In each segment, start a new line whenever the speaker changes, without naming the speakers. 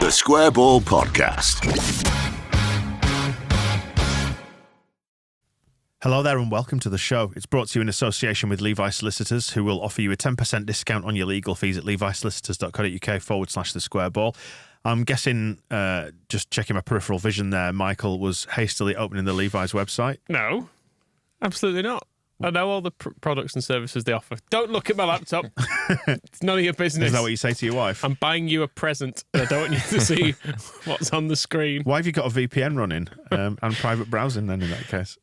The Square Ball Podcast.
Hello there and welcome to the show. It's brought to you in association with Levi Solicitors, who will offer you a 10% discount on your legal fees at levisolicitors.co.uk/the square ball. I'm guessing, just checking my peripheral vision there, Michael was hastily opening the Levi's website.
No, absolutely not. I know all the products and services they offer. Don't look at my laptop. It's none of your business.
Is that what you say to your wife?
I'm buying you a present. I don't want you to see what's on the screen.
Why have you got a VPN running and private browsing then in that case?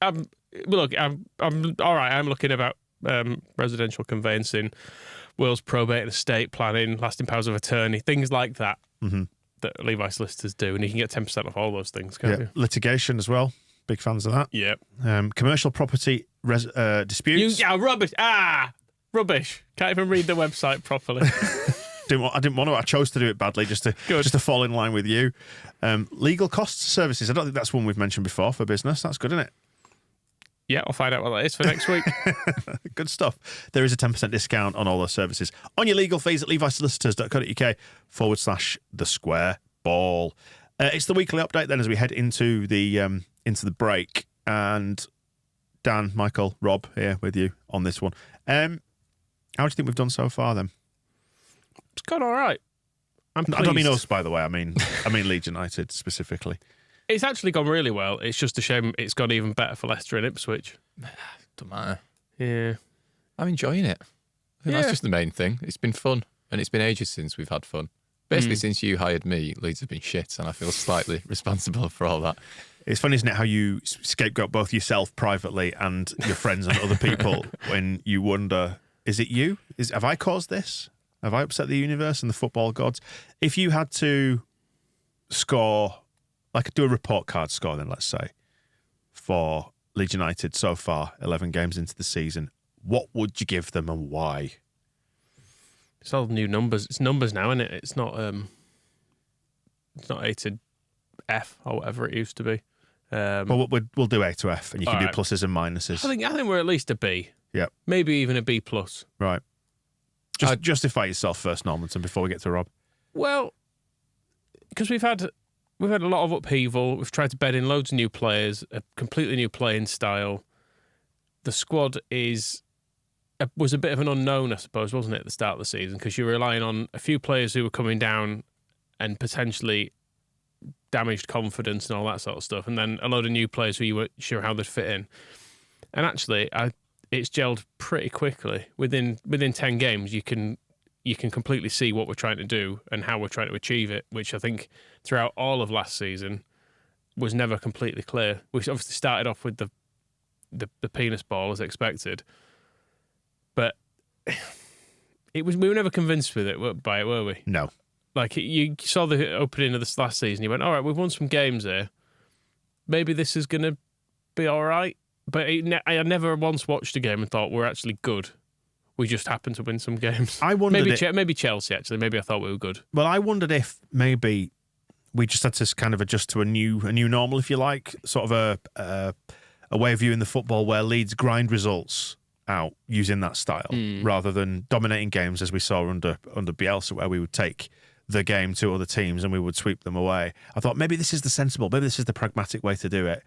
Look, I'm all right. I'm looking about residential conveyancing, wills, probate and estate planning, lasting powers of attorney, things like that that Levi Solicitors do. And you can get 10% off all those things, can't you?
Litigation as well. Big fans of that.
Yep.
Commercial property disputes.
Rubbish. Rubbish. Can't even read the website properly.
I didn't want to. I chose to do it badly just to fall in line with you. Legal costs services. I don't think that's one we've mentioned before for business. That's good, isn't it?
Yeah, I'll find out what that is for next week.
Good stuff. There is a 10% discount on all those services on your legal fees at levisolicitors.co.uk/the square ball. It's the weekly update then as we head into the break. And Dan, Michael, Rob here with you on this one. How do you think we've done so far then?
It's gone all right. I
don't mean us, by the way. I mean Leeds United specifically.
It's actually gone really well. It's just a shame it's gone even better for Leicester and Ipswich.
Don't matter.
Yeah.
I'm enjoying it. I think that's just the main thing. It's been fun. And it's been ages since we've had fun. Basically, since you hired me, Leeds have been shit, and I feel slightly responsible for all that.
It's funny, isn't it, how you scapegoat both yourself privately and your friends and other people when you wonder, is it you? Have I caused this? Have I upset the universe and the football gods? If you had to score, do a report card score then, let's say, for Leeds United so far, 11 games into the season, what would you give them and why?
It's all new numbers. It's numbers now, isn't it? It's not A to F or whatever it used to be.
Well, we'll do A to F, and you can do pluses and minuses.
I think we're at least a B.
Yep.
Maybe even a B plus.
Right. Just justify yourself first, Normanton, before we get to Rob.
Well, because we've had a lot of upheaval. We've tried to bed in loads of new players, a completely new playing style. The squad was a bit of an unknown, I suppose, wasn't it, at the start of the season? Because you're relying on a few players who were coming down and potentially damaged confidence and all that sort of stuff, and then a load of new players who you weren't sure how they'd fit in. And actually, it's gelled pretty quickly. Within 10 games, you can completely see what we're trying to do and how we're trying to achieve it, which I think throughout all of last season was never completely clear. We obviously started off with the penis ball as expected, but we were never convinced by it, were we?
No.
You saw the opening of this last season, you went, all right, we've won some games here. Maybe this is going to be all right. But I never once watched a game and thought, we're actually good. We just happened to win some games.
I wondered
maybe Chelsea, actually. Maybe I thought we were good.
Well, I wondered if maybe we just had to kind of adjust to a new normal, if you like, sort of a way of viewing the football where Leeds grind results out using that style rather than dominating games as we saw under Bielsa, where we would take the game to other teams and we would sweep them away. I thought maybe this is the pragmatic way to do it.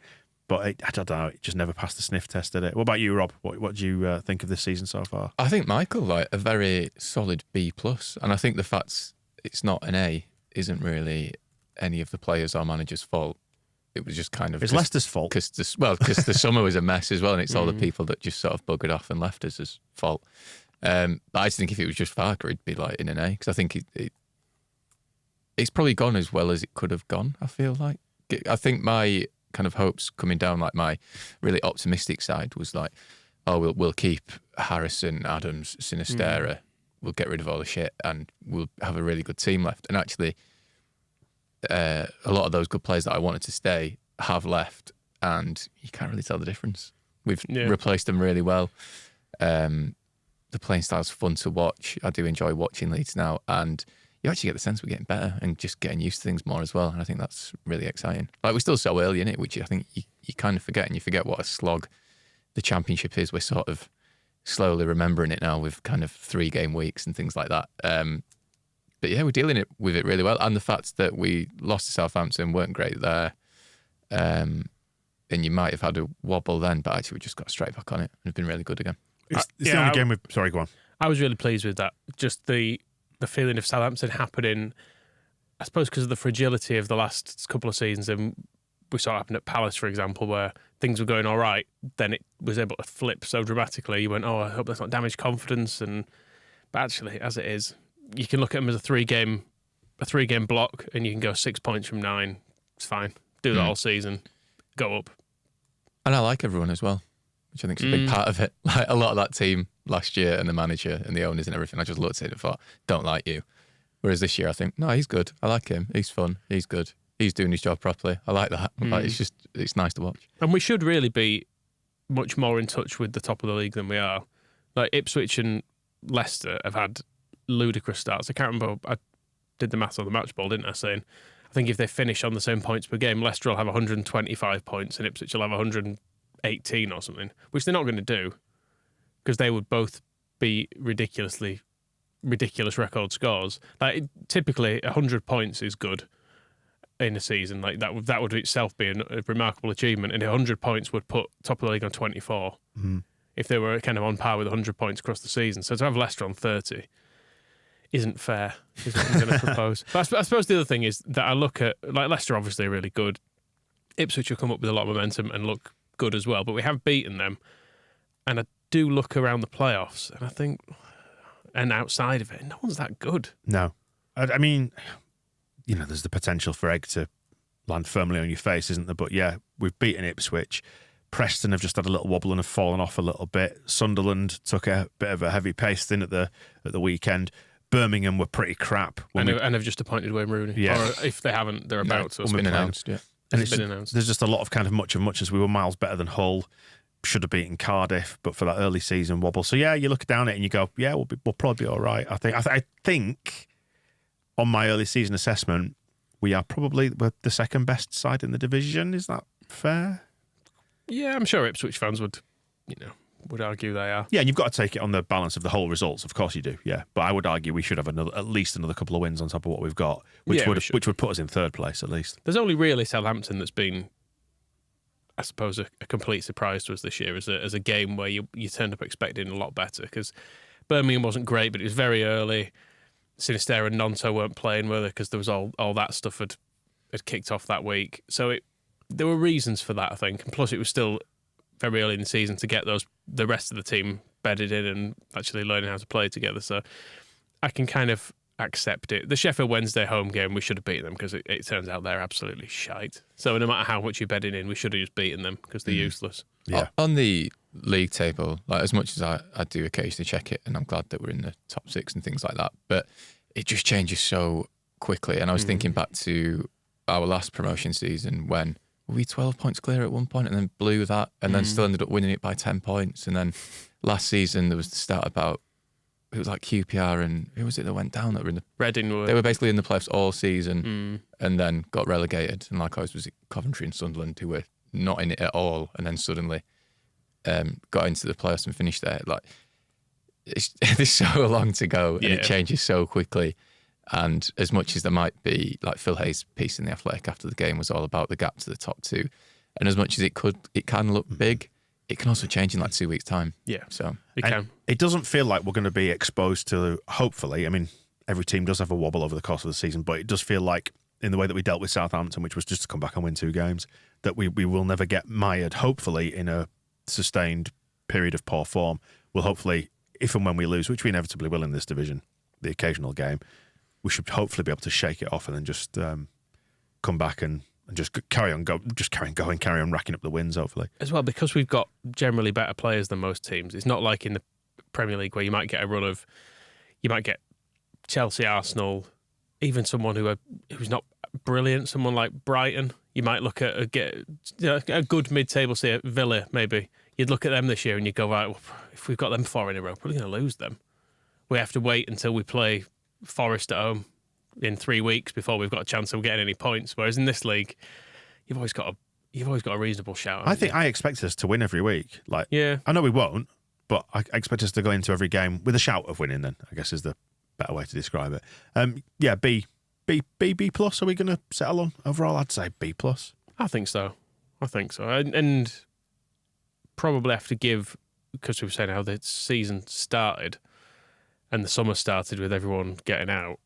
But I don't know, it just never passed the sniff test, did it? What about you, Rob? What do you think of this season so far?
I think Michael, a very solid B+. And I think the fact it's not an A isn't really any of the players or managers' fault. It was just kind of...
It's Leicester's fault.
Because the summer was a mess as well, and it's all the people that just sort of buggered off and left us as fault. I just think if it was just Farker, it'd be in an A, because I think it's probably gone as well as it could have gone, I feel like. I think my kind of hopes coming down, my really optimistic side was we'll keep Harrison, Adams, Sinisterra, we'll get rid of all the shit and we'll have a really good team left. And actually, a lot of those good players that I wanted to stay have left, and you can't really tell the difference. We've replaced them really well. The playing style's fun to watch. I do enjoy watching Leeds now, and you actually get the sense we're getting better and just getting used to things more as well. And I think that's really exciting. We're still so early in it, which I think you kind of forget, and you forget what a slog the Championship is. We're sort of slowly remembering it now with kind of 3-game weeks and things like that. but yeah, we're dealing with it really well. And the fact that we lost to Southampton, weren't great there. And you might have had a wobble then, but actually we just got straight back on it. We've been really good again.
It's the only game we've... Sorry, go on.
I was really pleased with that. Just the feeling of Southampton happening, I suppose because of the fragility of the last couple of seasons, and we saw it happen at Palace, for example, where things were going all right, then it was able to flip so dramatically. You went, oh, I hope that's not damaged confidence. But actually, as it is, you can look at them as a three-game block, and you can go 6 points from 9. It's fine. Do that all season. Go up.
And I like everyone as well, which I think is a big part of it. Like a lot of that team last year and the manager and the owners and everything, I just looked at it and thought, don't like you. Whereas this year I think, no, he's good. I like him. He's fun. He's good. He's doing his job properly. I like that. Like, it's nice to watch. And
we should really be much more in touch with the top of the league than we are. Like Ipswich and Leicester have had ludicrous starts. I can't remember, I did the maths on the match ball, didn't I, saying I think if they finish on the same points per game, Leicester will have 125 points and Ipswich will have 118 or something, which they're not going to do because they would both be ridiculous record scores. Like typically 100 points is good in a season. Like that would itself be a remarkable achievement, and 100 points would put top of the league on 24 if they were kind of on par with 100 points across the season. So to have Leicester on 30 isn't fair, is what I'm going to propose. But I suppose the other thing is that I look at, like, Leicester obviously are really good. Ipswich have come up with a lot of momentum and look good as well, but we have beaten them. And I do look around the playoffs and I think, and outside of it, no one's that good.
No. I mean, you know, there's the potential for Egg to land firmly on your face, isn't there? But yeah, we've beaten Ipswich. Preston have just had a little wobble and have fallen off a little bit. Sunderland took a bit of a heavy pasting at the weekend. Birmingham were pretty crap.
And have just appointed Wayne Rooney.
Yeah.
Or if they haven't, they're about to.
It's been announced, yeah.
And
it's been announced.
There's just a lot of kind of much as we were miles better than Hull. Should have beaten Cardiff, but for that early season wobble. So yeah, you look down at it and you go, yeah, we'll probably be all right. I think on my early season assessment, we are probably the second best side in the division. Is that fair?
Yeah, I'm sure Ipswich fans would argue they are.
Yeah, and you've got to take it on the balance of the whole results. Of course you do. Yeah, but I would argue we should have at least another couple of wins on top of what we've got, which would put us in third place at least.
There's only really Southampton that's been, I suppose, a complete surprise to us this year as a game where you turned up expecting a lot better, because Birmingham wasn't great, but it was very early. Sinisterra and Nonto weren't playing, were they? Because there was all that stuff had kicked off that week. So there were reasons for that, I think. And plus, it was still very early in the season to get the rest of the team bedded in and actually learning how to play together. So I can kind of accept it. The Sheffield Wednesday home game, we should have beaten them because it turns out they're absolutely shite. So no matter how much you're bedding in, we should have just beaten them because they're useless.
Yeah.
On the league table, like, as much as I do occasionally check it, and I'm glad that we're in the top 6 and things like that, but it just changes so quickly. And I was thinking back to our last promotion season when were we 12 points clear at one point and then blew that and then still ended up winning it by 10 points. And then last season there was the stat about, it was like QPR and who was it that went down that were in the...
Reading
They were basically in the playoffs all season and then got relegated. And likewise was it Coventry and Sunderland who were not in it at all and then suddenly got into the playoffs and finished there. Like, there's so long to go and it changes so quickly. And as much as there might be, like Phil Hayes' piece in The Athletic after the game was all about the gap to the top 2, and as much as it can look big, it can also change in like 2 weeks' time.
Yeah,
so
it can.
It doesn't feel like we're going to be exposed to, hopefully, I mean, every team does have a wobble over the course of the season, but it does feel like in the way that we dealt with Southampton, which was just to come back and win 2 games, that we will never get mired, hopefully, in a sustained period of poor form. We'll hopefully, if and when we lose, which we inevitably will in this division, the occasional game, we should hopefully be able to shake it off and then just come back and just carry on racking up the wins, hopefully.
As well, because we've got generally better players than most teams. It's not like in the Premier League where you might get a run of, you might get Chelsea, Arsenal, even someone who's not brilliant, someone like Brighton. You might look at a good mid-table, say Villa, maybe. You'd look at them this year and you'd go, right, well, if we've got them 4 in a row, we're going to lose them. We have to wait until we play Forest at home in 3 weeks before we've got a chance of getting any points. Whereas in this league, you've always got a reasonable shout.
I expect us to win every week. Like,
yeah,
I know we won't, but I expect us to go into every game with a shout of winning. Then I guess is the better way to describe it. Yeah, B plus. Are we going to settle on overall? I'd say B plus.
I think so. And probably have to give, because we were saying how the season started and the summer started with everyone getting out,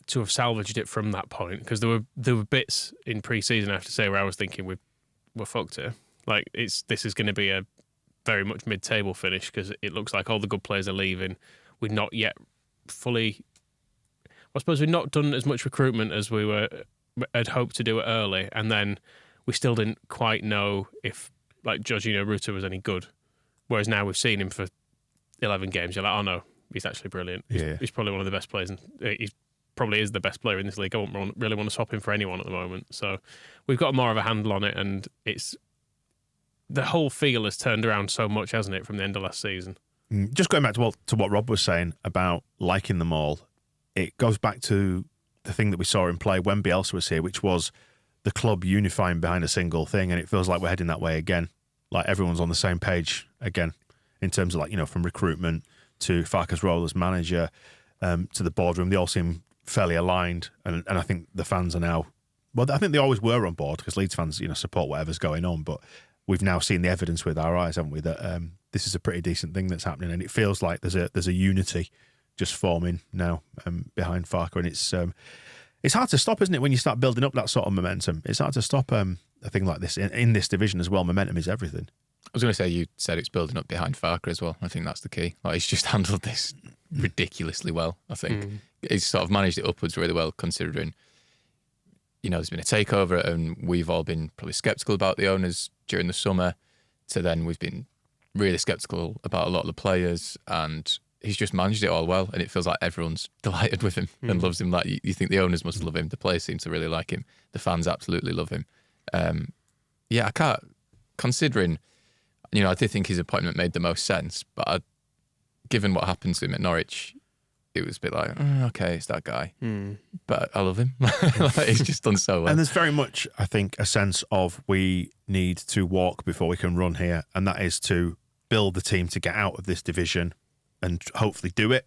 to have salvaged it from that point, because there were bits in pre-season, I have to say, where I was thinking we're fucked here. Like, this is going to be a very much mid-table finish, because it looks like all the good players are leaving. We've not yet fully... I suppose we've not done as much recruitment as we had hoped to do it early, and then we still didn't quite know if, like, Jorginho Ruta was any good. Whereas now we've seen him for 11 games. You're like, oh no, he's actually brilliant. He's probably one of the best players. He probably is the best player in this league. I won't really want to swap him for anyone at the moment. So we've got more of a handle on it, and it's... The whole feel has turned around so much, hasn't it, from the end of last season?
Just going back to what Rob was saying about liking them all, it goes back to the thing that we saw in play when Bielsa was here, which was the club unifying behind a single thing, and it feels like we're heading that way again. Like everyone's on the same page again in terms of, like, you know, from recruitment to Farke's role as manager to the boardroom. They all seem fairly aligned, and I think the fans are now... Well, I think they always were on board, because Leeds fans, you know, support whatever's going on, but we've now seen the evidence with our eyes, haven't we, that this is a pretty decent thing that's happening, and it feels like there's a unity just forming now behind Farke, and it's hard to stop, isn't it, when you start building up that sort of momentum? It's hard to stop a thing like this in this division as well. Momentum is everything.
I was going to say, you said it's building up behind Farke as well. I think that's the key. Like, he's just handled this ridiculously well, I think. He's sort of managed it upwards really well, considering, you know, there's been a takeover and we've all been probably sceptical about the owners during the summer, to then we've been really sceptical about a lot of the players, and he's just managed it all well, and it feels like everyone's delighted with him and loves him. Like, you think the owners must love him. The players seem to really like him. The fans absolutely love him. I can't... Considering, you know, I did think his appointment made the most sense, but given what happened to him at Norwich, it was a bit like, okay, it's that guy. But I love him. Like, he's just done so well.
And there's very much, I think, a sense of we need to walk before we can run here, and that is to build the team to get out of this division and hopefully do it.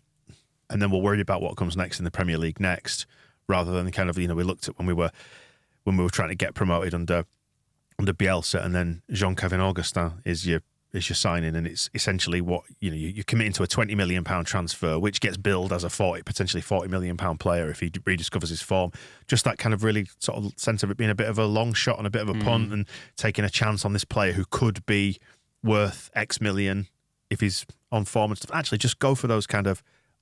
And then we'll worry about what comes next in the Premier League next, rather than kind of, you know, we looked at when we were trying to get promoted under Bielsa, and then Jean-Kevin Augustin is your signing, and it's essentially what, you know, you're committing to a £20 million transfer, which gets billed as a potentially £40 million player if he rediscovers his form. Just that kind of really sort of sense of it being a bit of a long shot and a bit of a punt, and taking a chance on this player who could be worth X million if he's on form and stuff. Actually, just go for those kind of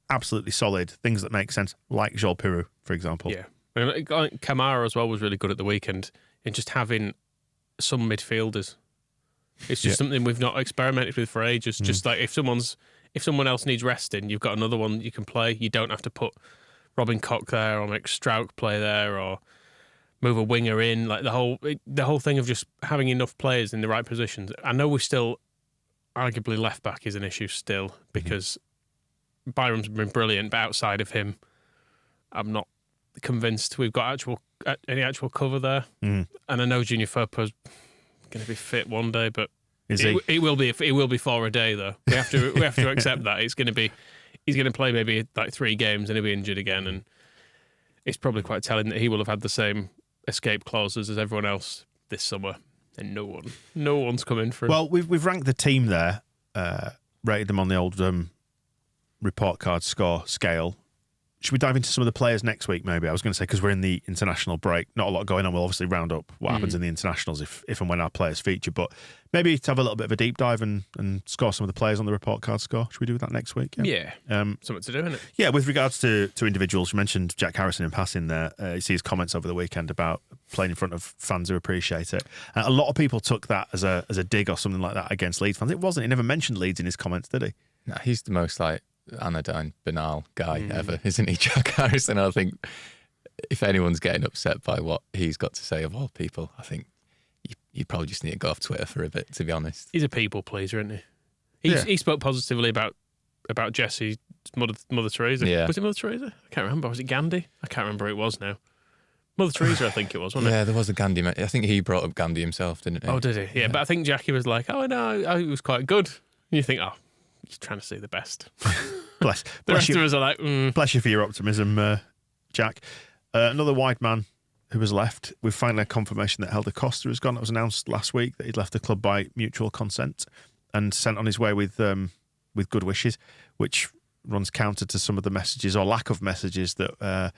absolutely solid things that make sense, like Joel Pirou, for example.
Yeah. I mean, Kamara as well was really good at the weekend in just having some midfielders. It's just something we've not experimented with for ages. Just like if someone else needs resting, you've got another one you can play. You don't have to put Robin Koch there or make Strauch play there or move a winger in. Like the whole thing of just having enough players in the right positions. I know we're still arguably left back is an issue still, because Byram's been brilliant, but outside of him, I'm not convinced we've got any actual cover there. And I know Junior Firpo's going to be fit one day, but it will be for a day though. We have to accept that he's going to play maybe like 3 games and he'll be injured again, and it's probably quite telling that he will have had the same escape clauses as everyone else this summer, and no one's come in for him.
Well, we've ranked the team there, rated them on the old report card score scale. Should we dive into some of the players next week, maybe? I was going to say, because we're in the international break, not a lot going on. We'll obviously round up what happens in the internationals if and when our players feature. But maybe to have a little bit of a deep dive and score some of the players on the report card score. Should we do that next week?
Yeah. Something to do, isn't it?
Yeah, with regards to individuals, you mentioned Jack Harrison in passing there. You see his comments over the weekend about playing in front of fans who appreciate it. A lot of people took that as a dig or something like that against Leeds fans. It wasn't. He never mentioned Leeds in his comments, did he?
No, he's the most anodyne, banal guy ever, isn't he, Jack Harrison? I think if anyone's getting upset by what he's got to say of all people, I think you probably just need to go off Twitter for a bit, to be honest.
He's a people pleaser, isn't he? He spoke positively about Jessie's Mother Teresa.
Yeah.
Was it Mother Teresa? I can't remember. Was it Gandhi? I can't remember who it was now. Mother Teresa, I think it was, wasn't it?
Yeah, there was a Gandhi. I think he brought up Gandhi himself, didn't he?
Oh, did he? Yeah, but I think Jackie was like, oh, no, it was quite good. And you think, oh, he's trying to see the best.
Bless
The rest
you.
of us are like,
Bless you for your optimism, Jack. Another wide man who has left. We've finally had confirmation that Helder Costa has gone. It was announced last week that he'd left the club by mutual consent and sent on his way with good wishes, which runs counter to some of the messages or lack of messages that,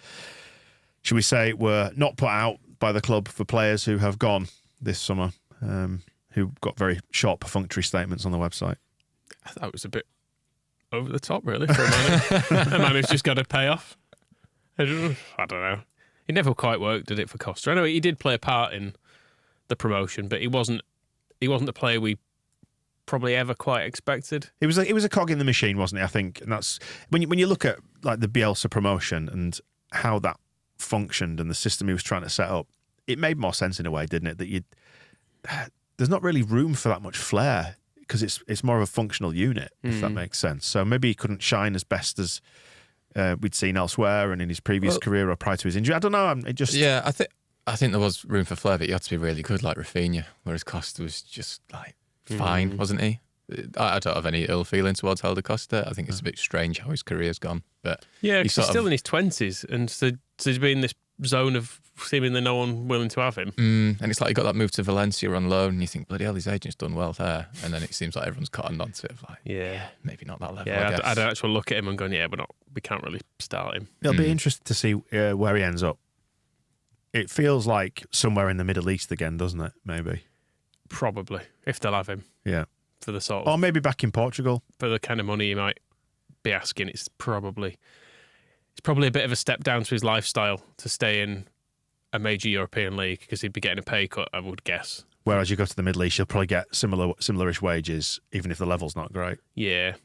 should we say, were not put out by the club for players who have gone this summer, who got very short, perfunctory statements on the website.
I thought it was a bit over the top, really, for a man. A man who's just got to pay off. I don't know. It never quite worked, did it, for Costa? I know he did play a part in the promotion, but he wasn't the player we probably ever quite expected.
He was a cog in the machine, wasn't he? I think, and that's when you look at like the Bielsa promotion and how that functioned and the system he was trying to set up. It made more sense in a way, didn't it? That there's not really room for that much flair because it's more of a functional unit, if that makes sense. So maybe he couldn't shine as best as we'd seen elsewhere and in his previous career or prior to his injury. I don't know.
I think there was room for flair, but you had to be really good, like Rafinha. Whereas Costa was just like fine, wasn't he? I don't have any ill feeling towards Helder Costa. I think it's a bit strange how his career's gone, but
yeah, because he's still in his 20s, and so he's been in this zone of seemingly no one willing to have him.
And it's like he got that move to Valencia on loan, and you think, bloody hell, his agent's done well there. And then it seems like everyone's cottoned onto it. Like, maybe not that level.
Yeah,
I guess.
I'd actually look at him and go, we can't really start him.
It'll be interesting to see where he ends up. It feels like somewhere in the Middle East again, doesn't it? Maybe.
Probably, if they'll have him.
Yeah.
For the sort of,
or maybe back in Portugal.
For the kind of money he might be asking, it's probably a bit of a step down to his lifestyle to stay in a major European league because he'd be getting a pay cut, I would guess.
Whereas you go to the Middle East, you'll probably get similar-ish wages, even if the level's not great.
Yeah.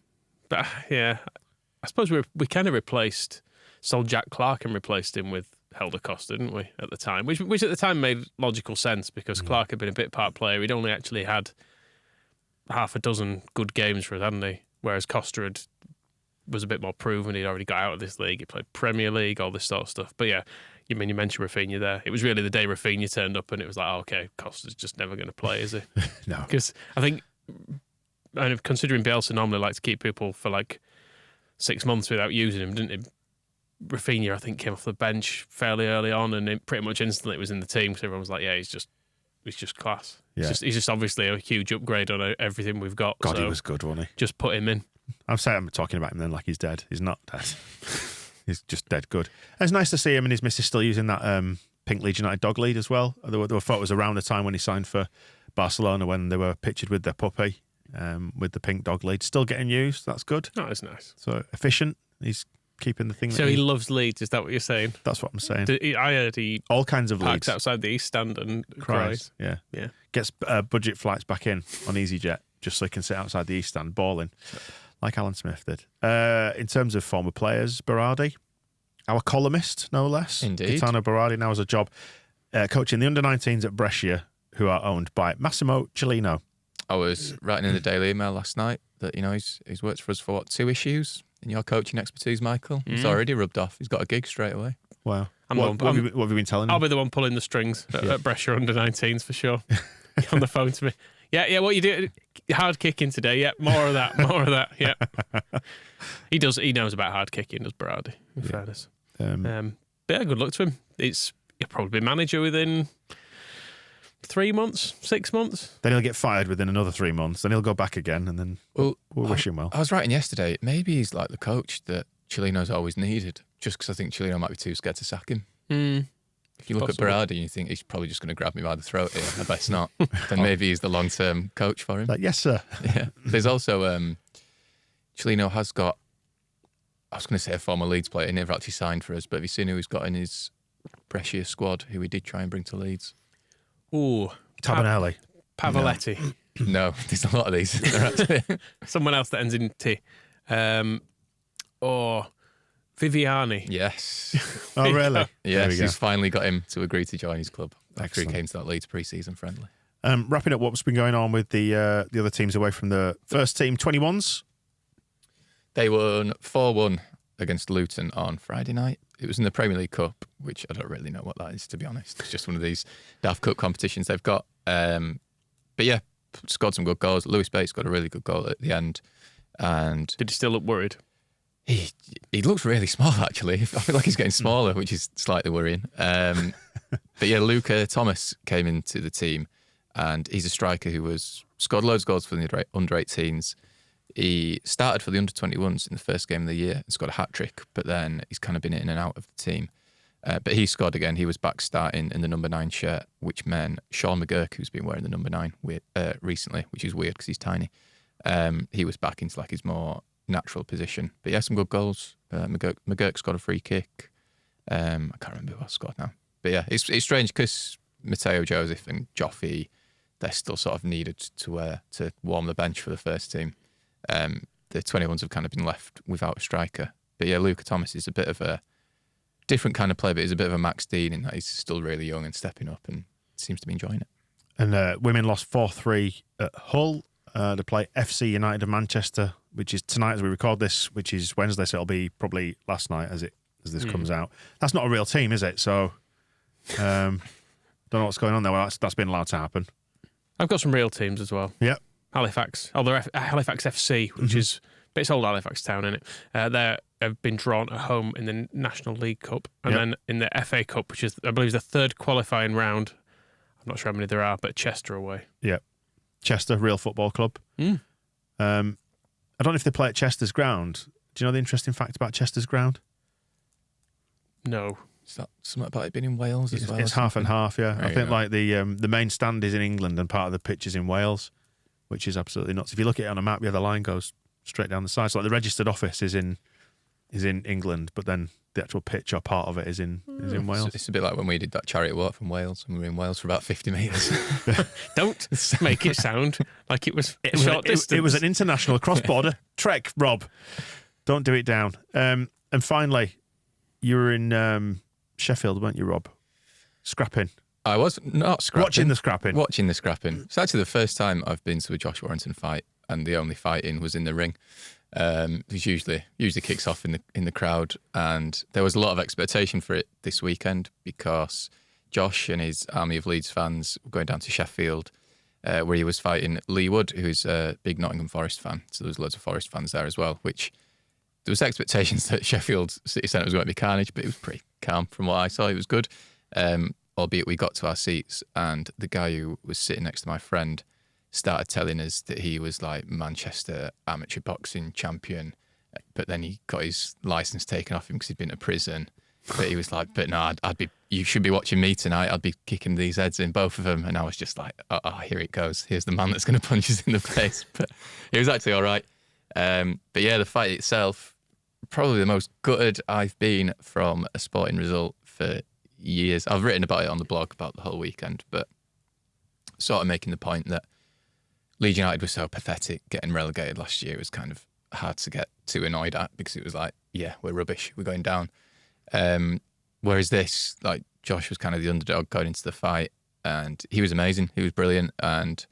But, I suppose we kind of sold Jack Clark and replaced him with Helder Costa, didn't we, at the time? Which at the time made logical sense because Clark had been a bit part player. He'd only actually had half a dozen good games for us, hadn't he? Whereas Costa was a bit more proven. He'd already got out of this league. He played Premier League, all this sort of stuff. But yeah, you mentioned Rafinha there. It was really the day Rafinha turned up and it was like, okay, Costa's just never going to play, is he?
No.
Because I think, and considering Bielsa normally likes to keep people for like 6 months without using him, didn't he? Rafinha, I think, came off the bench fairly early on and pretty much instantly was in the team because everyone was like, yeah, he's just class.
Yeah.
He's just obviously a huge upgrade on everything we've got.
God,
so
he was good, wasn't he?
Just put him in.
I'm talking about him then like he's dead. He's not dead. He's just dead good. And it's nice to see him and his missus still using that pink Leeds United dog lead as well. There were photos around the time when he signed for Barcelona when they were pictured with their puppy with the pink dog lead. Still getting used. That's good.
Oh, that's nice.
So efficient. He's keeping the thing.
So he loves Leeds. Is that what you're saying?
That's what I'm saying.
I heard he
all kinds of
parks
Leeds
outside the East Stand and cries.
Yeah. Gets budget flights back in on EasyJet just so he can sit outside the East Stand bawling, like Alan Smith did. In terms of former players, Berardi, our columnist, no less.
Indeed.
Gaetano Berardi now has a job coaching the under-19s at Brescia, who are owned by Massimo Cellino.
I was writing in the Daily Email last night that he's worked for us for 2 issues in your coaching expertise, Michael. It's already rubbed off. He's got a gig straight away.
Wow. What have you been telling him?
I'll be the one pulling the strings at Brescia under-19s for sure. On the phone to me. Yeah, what you do? Hard kicking today. Yeah, more of that. Yeah. He knows about hard kicking, does Berardi, in fairness. But yeah, good luck to him. He'll probably be manager within 3 months, 6 months.
Then he'll get fired within another 3 months. Then he'll go back again, and then we'll wish him well.
I was writing yesterday, maybe he's like the coach that Chilino's always needed, just because I think Chilino might be too scared to sack him. If you look at Berardi and you think he's probably just going to grab me by the throat here, I bet not. Then maybe he's the long-term coach for him.
Like, yes, sir.
Yeah. There's also, Chilino has got, I was going to say a former Leeds player, he never actually signed for us, but have you seen who he's got in his Brescia squad, who he did try and bring to Leeds?
Ooh.
Tabanelli.
Pavoletti.
No, there's a lot of these.
Someone else that ends in T. Or Viviani.
Yes.
Oh, really?
Yes, he's finally got him to agree to join his club after
Excellent.
he came to that Leeds pre-season friendly.
Wrapping up what's been going on with the other teams away from the first team, 21s.
They won 4-1 against Luton on Friday night. It was in the Premier League Cup, which I don't really know what that is, to be honest. It's just one of these daft cup competitions they've got. But yeah, scored some good goals. Lewis Bates got a really good goal at the end. And
did he still look worried?
He looks really small, actually. I feel like he's getting smaller, which is slightly worrying. But yeah, Luca Thomas came into the team, and he's a striker who scored loads of goals for the under-18s. He started for the under-21s in the first game of the year and scored a hat-trick, but then he's kind of been in and out of the team. But he scored again. He was back starting in the number 9 shirt, which meant Sean McGurk, who's been wearing the number 9 recently, which is weird because he's tiny, he was back into like his more natural position. But yeah, some good goals. McGurk scored a free kick. I can't remember who else scored now. But yeah, it's strange because Matteo Joseph and Joffy, they're still sort of needed to warm the bench for the first team. The 21s have kind of been left without a striker. But yeah, Luca Thomas is a bit of a different kind of player, but he's a bit of a Max Dean in that he's still really young and stepping up and seems to be enjoying it. And
women lost 4-3 at Hull. They play FC United of Manchester, which is tonight as we record this, which is Wednesday, so it'll be probably last night as this comes out. That's not a real team, is it? So don't know what's going on there. Well, that's been allowed to happen.
I've got some real teams as well.
Yep.
Halifax. Oh, they're Halifax FC, which is, but it's old Halifax town, isn't it? They have been drawn at home in the National League Cup, and then in the FA Cup, which is, I believe, the third qualifying round. I'm not sure how many there are, but Chester away.
Yep. Chester, real football club. I don't know if they play at Chester's ground. Do you know the interesting fact about Chester's ground?
No.
Is that something about it being in Wales as well?
It's half and half, yeah. I think like the main stand is in England and part of the pitch is in Wales, which is absolutely nuts. If you look at it on a map, the other line goes straight down the side. So like the registered office is in England, but then the actual pitch or part of it is in Wales.
It's a bit like when we did that chariot walk from Wales, and we were in Wales for about 50 metres.
Don't make it sound like it was a short distance.
It was an international cross-border trek, Rob. Don't do it down. And finally, you were in Sheffield, weren't you, Rob? Scrapping.
I was not scrapping.
Watching the scrapping.
It's actually the first time I've been to a Josh Warrington fight, and the only fighting was in the ring. Which usually kicks off in the crowd, and there was a lot of expectation for it this weekend because Josh and his army of Leeds fans were going down to Sheffield, where he was fighting Lee Wood, who's a big Nottingham Forest fan. So there was loads of Forest fans there as well, which there was expectations that Sheffield City Centre was going to be carnage, but it was pretty calm from what I saw. It was good, albeit we got to our seats, and the guy who was sitting next to my friend started telling us that he was like Manchester amateur boxing champion, but then he got his license taken off him because he'd been to prison. But he was like, but no, you should be watching me tonight. I'd be kicking these heads in, both of them. And I was just like, oh, here it goes. Here's the man that's going to punch us in the face. But it was actually all right. But yeah, the fight itself, probably the most gutted I've been from a sporting result for years. I've written about it on the blog about the whole weekend, but sort of making the point that Leeds United was so pathetic. Getting relegated last year was kind of hard to get too annoyed at because it was like, yeah, we're rubbish, we're going down. Whereas this, like, Josh was kind of the underdog going into the fight, and he was amazing. He was brilliant, and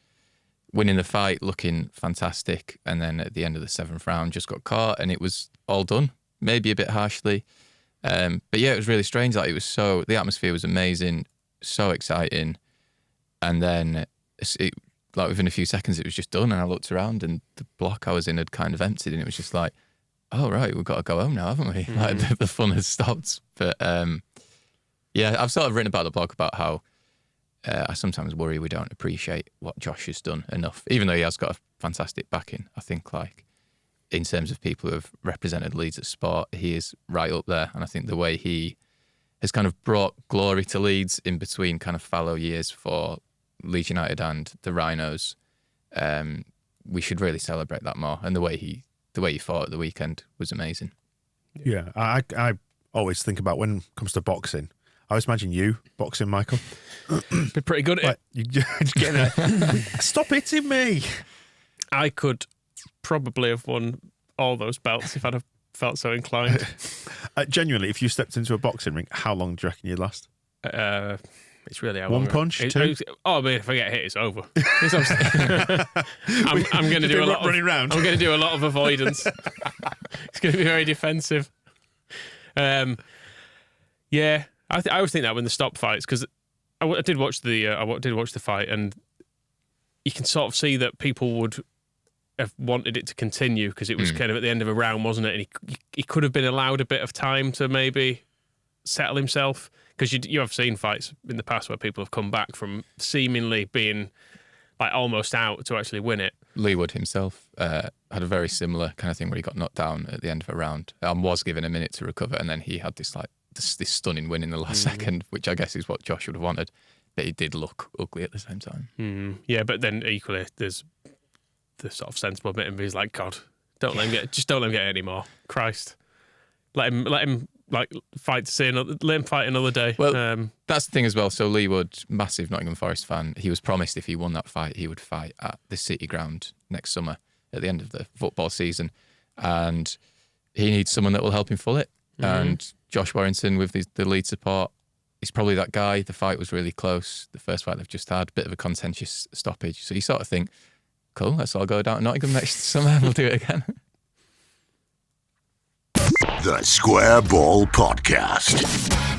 winning the fight, looking fantastic. And then at the end of the 7th round, just got caught, and it was all done, maybe a bit harshly. But yeah, it was really strange. Like, the atmosphere was amazing, so exciting, and then like within a few seconds, it was just done, and I looked around, and the block I was in had kind of emptied, and it was just like, oh right, we've got to go home now, haven't we? Like the fun has stopped. But yeah, I've sort of written about the blog about how I sometimes worry we don't appreciate what Josh has done enough, even though he has got a fantastic backing. I think, like, in terms of people who have represented Leeds at sport, he is right up there, and I think the way he has kind of brought glory to Leeds in between kind of fallow years for Leeds United and the Rhinos, we should really celebrate that more. And the way he fought at the weekend was amazing.
Yeah, I always think about when it comes to boxing. I always imagine you boxing, Michael.
Be pretty good at
it. Stop hitting me.
I could probably have won all those belts if I'd have felt so inclined.
Genuinely, if you stepped into a boxing ring, how long do you reckon you'd last?
It's really how
one punch, two.
I mean, if I get hit, it's over. I'm going to do a lot
running round.
I'm going to do a lot of avoidance. It's going to be very defensive. Yeah, I always think that when the stop fights, because I did watch the fight, and you can sort of see that people would have wanted it to continue because it was kind of at the end of a round, wasn't it? And he could have been allowed a bit of time to maybe settle himself, because you have seen fights in the past where people have come back from seemingly being like almost out to actually win it.
Lee Wood himself had a very similar kind of thing where he got knocked down at the end of a round and was given a minute to recover, and then he had this stunning win in the last second, which I guess is what Josh would have wanted, but he did look ugly at the same time.
Yeah, but then equally there's the sort of sensible bit of me is like, God, don't let him get any more. Christ, let him like fight to see let him fight another day.
Well, that's the thing as well. So Lee Wood, massive Nottingham Forest fan, he was promised if he won that fight, he would fight at the City Ground next summer at the end of the football season, and he needs someone that will help him full it. And Josh Warrington with the lead support, he's probably that guy. The fight was really close. The first fight they've just had, bit of a contentious stoppage. So you sort of think, cool, let's all go down to Nottingham next summer and we'll do it again.
The Square Ball Podcast.